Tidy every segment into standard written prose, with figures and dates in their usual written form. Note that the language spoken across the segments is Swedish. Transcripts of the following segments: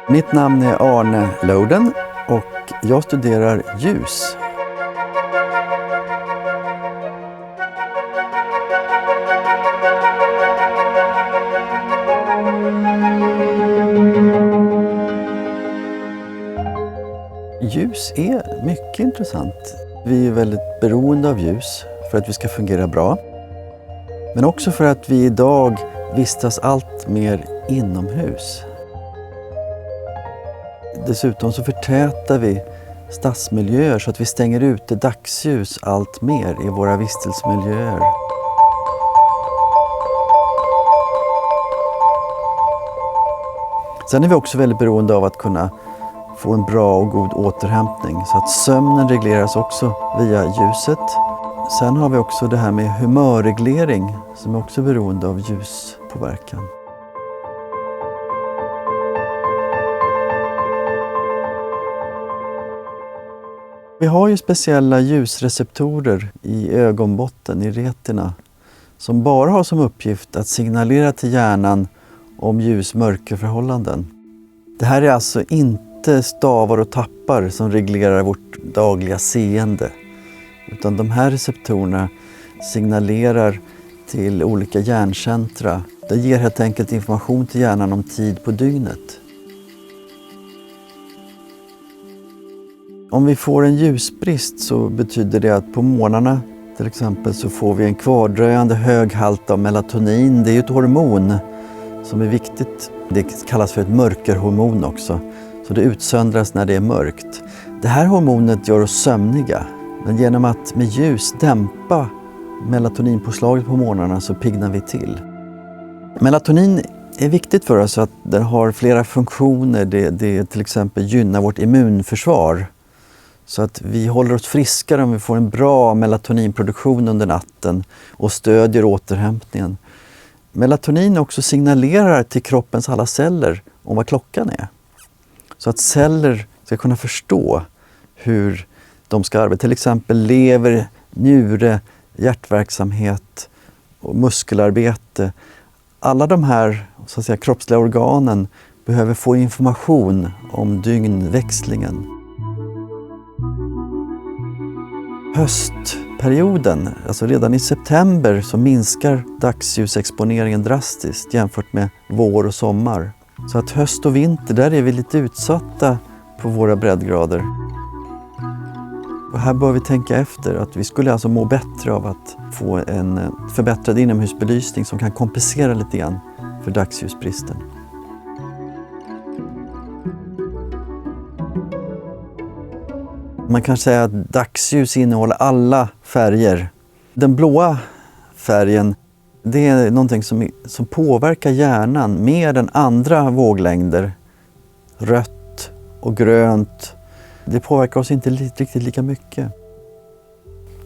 Mitt namn är Arne Loden och jag studerar ljus. Ljus är mycket intressant. Vi är väldigt beroende av ljus för att vi ska fungera bra. Men också för att vi idag vistas allt mer inomhus. Dessutom så förtätar vi stadsmiljöer så att vi stänger ute dagsljus allt mer i våra vistelsemiljöer. Sen är vi också väldigt beroende av att kunna få en bra och god återhämtning så att sömnen regleras också via ljuset. Sen har vi också det här med humörreglering som är också beroende av ljuspåverkan. Vi har ju speciella ljusreceptorer i ögonbotten, i retina, som bara har som uppgift att signalera till hjärnan om ljus-mörkerförhållanden. Det här är alltså inte stavar och tappar som reglerar vårt dagliga seende, utan de här receptorerna signalerar till olika hjärncentra. Det ger helt enkelt information till hjärnan om tid på dygnet. Om vi får en ljusbrist så betyder det att på morgnarna till exempel så får vi en kvardröjande hög halt av melatonin. Det är ju ett hormon som är viktigt. Det kallas för ett mörkerhormon också. Så det utsöndras när det är mörkt. Det här hormonet gör oss sömniga. Men genom att med ljus dämpa melatoninpåslaget på morgnarna så piggnar vi till. Melatonin är viktigt för oss att den har flera funktioner. Det till exempel gynnar vårt immunförsvar. Så att vi håller oss friskare om vi får en bra melatoninproduktion under natten och stödjer återhämtningen. Melatonin också signalerar till kroppens alla celler om vad klockan är. Så att celler ska kunna förstå hur de ska arbeta. Till exempel lever, njure, hjärtverksamhet och muskelarbete. Alla de här så att säga, kroppsliga organen behöver få information om dygnväxlingen. Höstperioden, alltså redan i september, så minskar dagsljusexponeringen drastiskt jämfört med vår och sommar. Så att höst och vinter, där är vi lite utsatta på våra breddgrader. Och här bör vi tänka efter att vi skulle alltså må bättre av att få en förbättrad inomhusbelysning som kan kompensera lite grann för dagsljusbristen. Man kan säga att dagsljus innehåller alla färger. Den blåa färgen, det är någonting som påverkar hjärnan mer än andra våglängder. Rött och grönt, det påverkar oss inte riktigt lika mycket.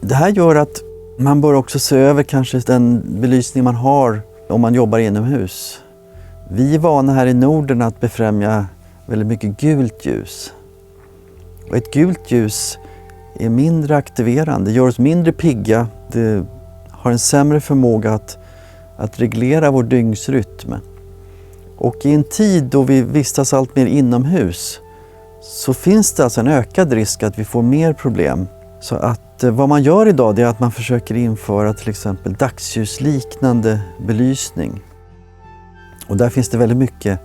Det här gör att man bör också se över kanske den belysning man har om man jobbar inomhus. Vi är vana här i Norden att befrämja väldigt mycket gult ljus. Och ett gult ljus är mindre aktiverande, gör oss mindre pigga. Det har en sämre förmåga att reglera vår dygnsrytm. Och i en tid då vi vistas allt mer inomhus så finns det alltså en ökad risk att vi får mer problem. Så att vad man gör idag är att man försöker införa till exempel dagsljusliknande belysning. Och där finns det väldigt mycket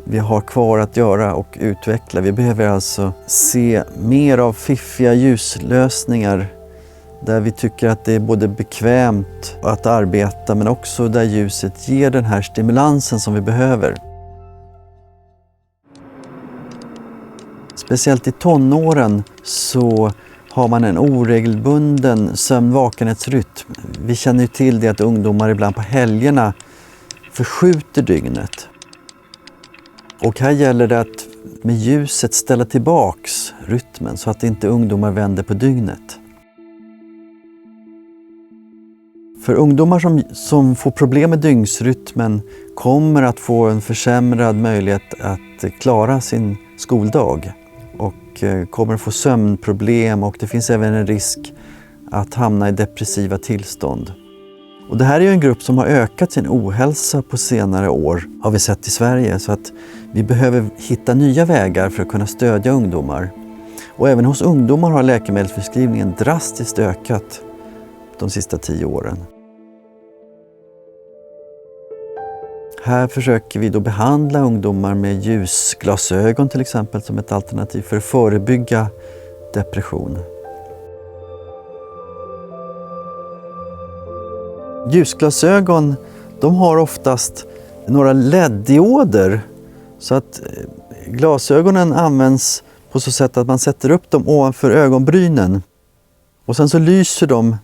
vi har kvar att göra och utveckla. Vi behöver alltså se mer av fiffiga ljuslösningar där vi tycker att det är både bekvämt att arbeta men också där ljuset ger den här stimulansen som vi behöver. Speciellt i tonåren så har man en oregelbunden sömn-vakenhetsrytm. Vi känner ju till det att ungdomar ibland på helgerna förskjuter dygnet. Och här gäller det att med ljuset ställa tillbaks rytmen så att inte ungdomar vänder på dygnet. För ungdomar som får problem med dygnsrytmen kommer att få en försämrad möjlighet att klara sin skoldag och kommer att få sömnproblem och det finns även en risk att hamna i depressiva tillstånd. Och det här är ju en grupp som har ökat sin ohälsa på senare år, har vi sett i Sverige. Så att vi behöver hitta nya vägar för att kunna stödja ungdomar. Och även hos ungdomar har läkemedelsförskrivningen drastiskt ökat de sista 10 åren. Här försöker vi då behandla ungdomar med ljusglasögon till exempel som ett alternativ för att förebygga depression. Ljusglasögon, de har oftast några LED-dioder så att glasögonen används på så sätt att man sätter upp dem ovanför ögonbrynen och sen så lyser de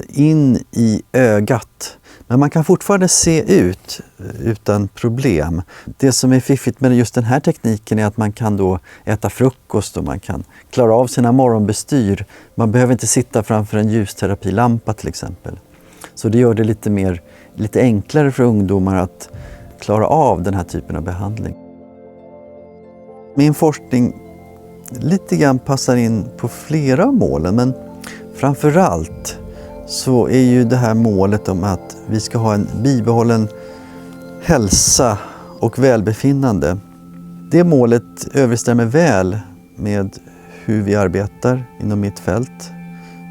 in i ögat. Men man kan fortfarande se ut utan problem. Det som är fiffigt med just den här tekniken är att man kan då äta frukost och man kan klara av sina morgonbestyr. Man behöver inte sitta framför en ljusterapilampa till exempel. Så det gör det lite enklare för ungdomar att klara av den här typen av behandling. Min forskning lite grann passar in på flera av målen, men framförallt så är ju det här målet om att vi ska ha en bibehållen hälsa och välbefinnande. Det målet överensstämmer väl med hur vi arbetar inom mitt fält.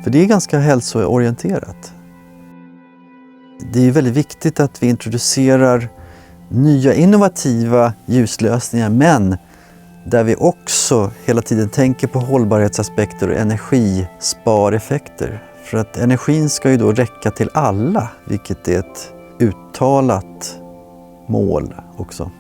För det är ganska hälsoorienterat. Det är väldigt viktigt att vi introducerar nya innovativa ljuslösningar, men där vi också hela tiden tänker på hållbarhetsaspekter och energispareffekter. För att energin ska ju då räcka till alla, vilket är ett uttalat mål också.